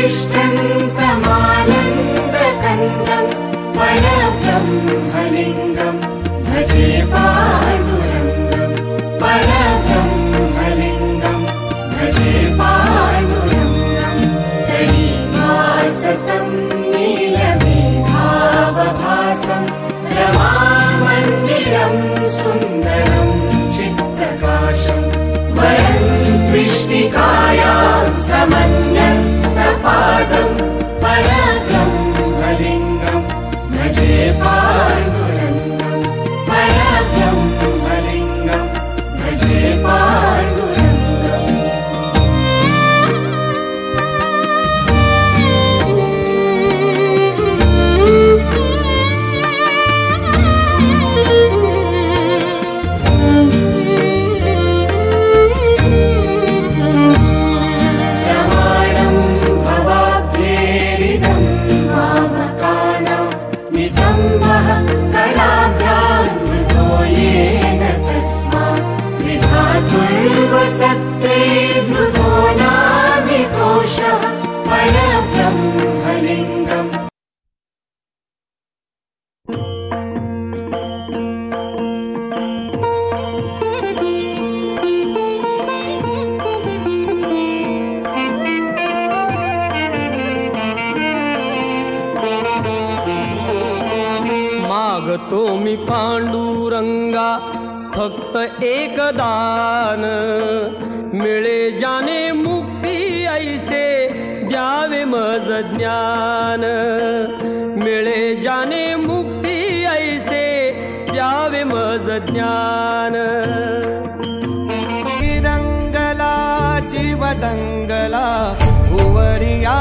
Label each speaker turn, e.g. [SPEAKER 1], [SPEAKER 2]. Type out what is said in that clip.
[SPEAKER 1] तिष्ठन्तमानन्दकन्दं परब्रह्मलिङ्गं भजे पाण्डुरङ्गं परब्रह्मलिङ्गं भजे पाण्डुरङ्गं तळीवाससं नीलमेघावभासं रमामन्दिरं सुन्दरं चित्प्रकाशं वरं वृष्टिकायां समन्यस्तपादं परब्रह्मलिङ्गं भजे पाण्डुरङ्गं परब्रह्मलिङ्गं भजे पाण्डुरङ्गम् सत्ते धृतो नाभिकोशः परब्रह्मलिङ्गम्
[SPEAKER 2] मागतो मी पांडुरंगा फक्त एक दान मिळे जाने मुक्ती ऐसे द्यावे मज ज्ञान मिळे जाने मुक्ती ऐसे द्यावे मज ज्ञान
[SPEAKER 3] रंगला जीवदंगला भुवरिया